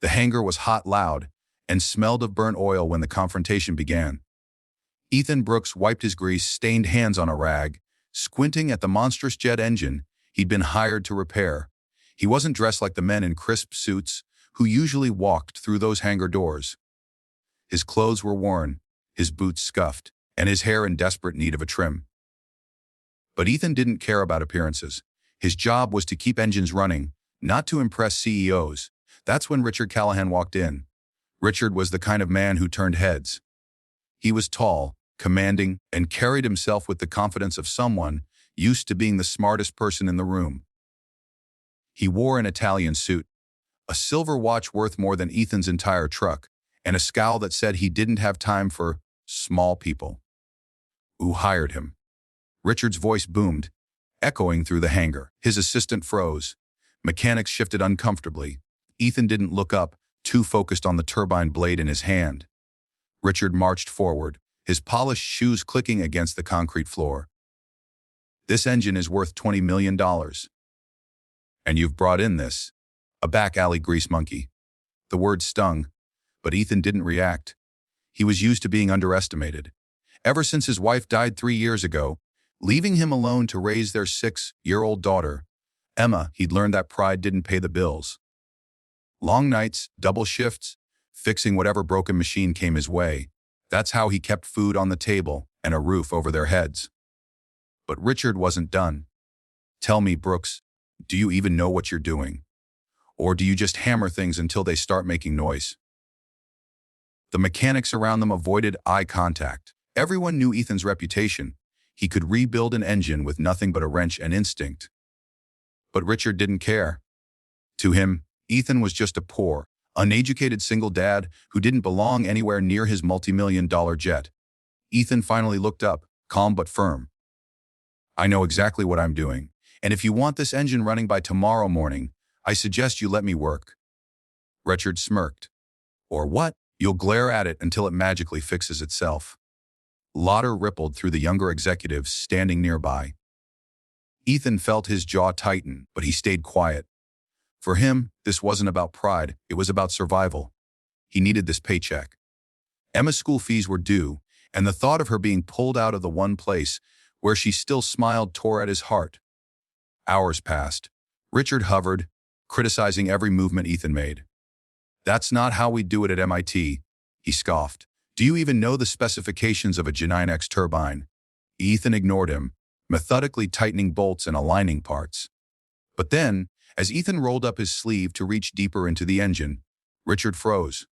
The hangar was hot, loud, and smelled of burnt oil when the confrontation began. Ethan Brooks wiped his grease-stained hands on a rag, squinting at the monstrous jet engine he'd been hired to repair. He wasn't dressed like the men in crisp suits who usually walked through those hangar doors. His clothes were worn, his boots scuffed, and his hair in desperate need of a trim. But Ethan didn't care about appearances. His job was to keep engines running, not to impress CEOs. That's when Richard Callahan walked in. Richard was the kind of man who turned heads. He was tall, commanding, and carried himself with the confidence of someone used to being the smartest person in the room. He wore an Italian suit, a silver watch worth more than Ethan's entire truck, and a scowl that said he didn't have time for small people. Who hired him? Richard's voice boomed, echoing through the hangar. His assistant froze. Mechanics shifted uncomfortably. Ethan didn't look up, too focused on the turbine blade in his hand. Richard marched forward, his polished shoes clicking against the concrete floor. This engine is worth $20 million. And you've brought in this, a back alley grease monkey. The word stung, but Ethan didn't react. He was used to being underestimated. Ever since his wife died 3 years ago, leaving him alone to raise their 6-year-old daughter, Emma, he'd learned that pride didn't pay the bills. Long nights, double shifts, fixing whatever broken machine came his way. That's how he kept food on the table and a roof over their heads. But Richard wasn't done. Tell me, Brooks, do you even know what you're doing? Or do you just hammer things until they start making noise? The mechanics around them avoided eye contact. Everyone knew Ethan's reputation. He could rebuild an engine with nothing but a wrench and instinct. But Richard didn't care. To him, Ethan was just a poor, uneducated single dad who didn't belong anywhere near his multi-million-dollar jet. Ethan finally looked up, calm but firm. I know exactly what I'm doing, and if you want this engine running by tomorrow morning, I suggest you let me work. Richard smirked. Or what? You'll glare at it until it magically fixes itself. Laughter rippled through the younger executives standing nearby. Ethan felt his jaw tighten, but he stayed quiet. For him, this wasn't about pride, it was about survival. He needed this paycheck. Emma's school fees were due, and the thought of her being pulled out of the one place where she still smiled tore at his heart. Hours passed. Richard hovered, criticizing every movement Ethan made. That's not how we do it at MIT, he scoffed. Do you even know the specifications of a G9X turbine? Ethan ignored him, methodically tightening bolts and aligning parts. But then, as Ethan rolled up his sleeve to reach deeper into the engine, Richard froze.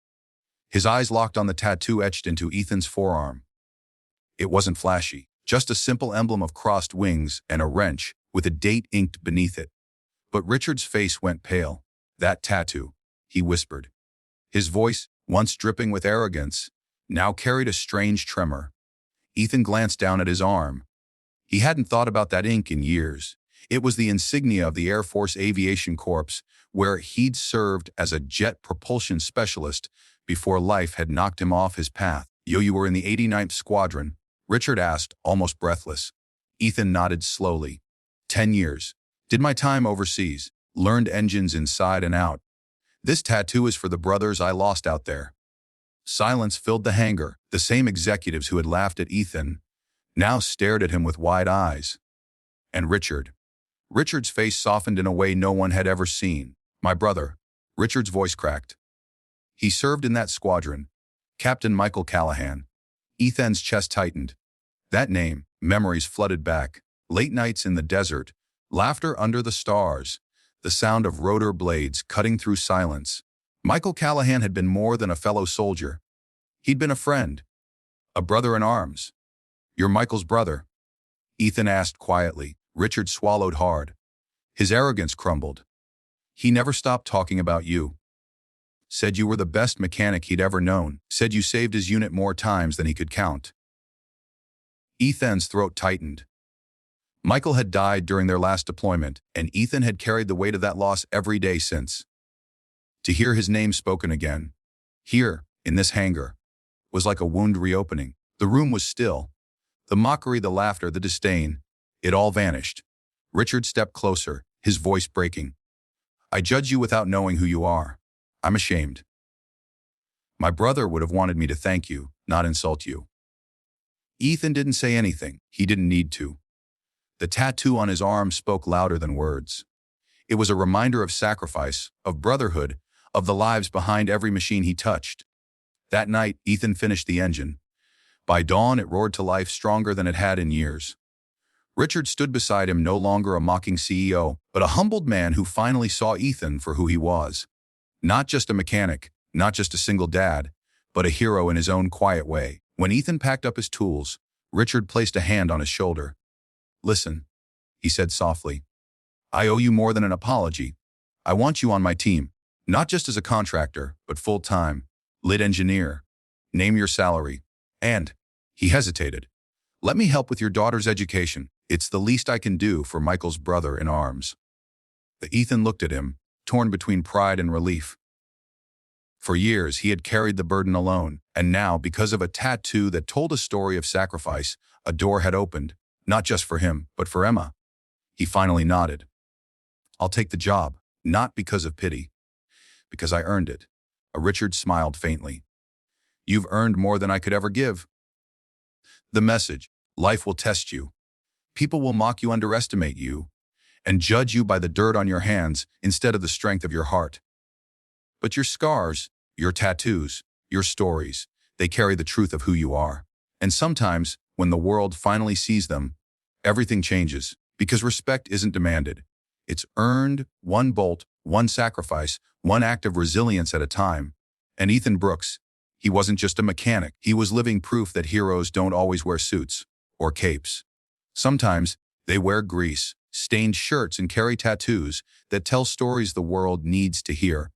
His eyes locked on the tattoo etched into Ethan's forearm. It wasn't flashy, just a simple emblem of crossed wings and a wrench with a date inked beneath it. But Richard's face went pale. That tattoo, he whispered. His voice, once dripping with arrogance, now carried a strange tremor. Ethan glanced down at his arm. He hadn't thought about that ink in years. It was the insignia of the Air Force Aviation Corps, where he'd served as a jet propulsion specialist before life had knocked him off his path. You were in the 89th Squadron? Richard asked, almost breathless. Ethan nodded slowly. 10 years. Did my time overseas. Learned engines inside and out. This tattoo is for the brothers I lost out there. Silence filled the hangar. The same executives who had laughed at Ethan now stared at him with wide eyes. And Richard's face softened in a way no one had ever seen. My brother. Richard's voice cracked. He served in that squadron. Captain Michael Callahan. Ethan's chest tightened. That name, memories flooded back. Late nights in the desert, laughter under the stars, the sound of rotor blades cutting through silence. Michael Callahan had been more than a fellow soldier. He'd been a friend, a brother in arms. You're Michael's brother? Ethan asked quietly. Richard swallowed hard. His arrogance crumbled. He never stopped talking about you. Said you were the best mechanic he'd ever known. Said you saved his unit more times than he could count. Ethan's throat tightened. Michael had died during their last deployment, and Ethan had carried the weight of that loss every day since. To hear his name spoken again, here, in this hangar, was like a wound reopening. The room was still. The mockery, the laughter, the disdain, it all vanished. Richard stepped closer, his voice breaking. I judge you without knowing who you are. I'm ashamed. My brother would have wanted me to thank you, not insult you. Ethan didn't say anything. He didn't need to. The tattoo on his arm spoke louder than words. It was a reminder of sacrifice, of brotherhood, of the lives behind every machine he touched. That night, Ethan finished the engine. By dawn, it roared to life stronger than it had in years. Richard stood beside him, no longer a mocking CEO, but a humbled man who finally saw Ethan for who he was. Not just a mechanic, not just a single dad, but a hero in his own quiet way. When Ethan packed up his tools, Richard placed a hand on his shoulder. "Listen," he said softly. "I owe you more than an apology. I want you on my team, not just as a contractor, but full-time, lead engineer. Name your salary. And," he hesitated, "let me help with your daughter's education. It's the least I can do for Michael's brother in arms." Ethan looked at him, torn between pride and relief. For years, he had carried the burden alone, and now, because of a tattoo that told a story of sacrifice, a door had opened, not just for him, but for Emma. He finally nodded. "I'll take the job, not because of pity, because I earned it." Richard smiled faintly. "You've earned more than I could ever give." The message: life will test you. People will mock you, underestimate you, and judge you by the dirt on your hands instead of the strength of your heart. But your scars, your tattoos, your stories, they carry the truth of who you are. And sometimes, when the world finally sees them, everything changes, because respect isn't demanded. It's earned, one bolt, one sacrifice, one act of resilience at a time. And Ethan Brooks, he wasn't just a mechanic. He was living proof that heroes don't always wear suits or capes. Sometimes they wear grease, stained shirts, and carry tattoos that tell stories the world needs to hear.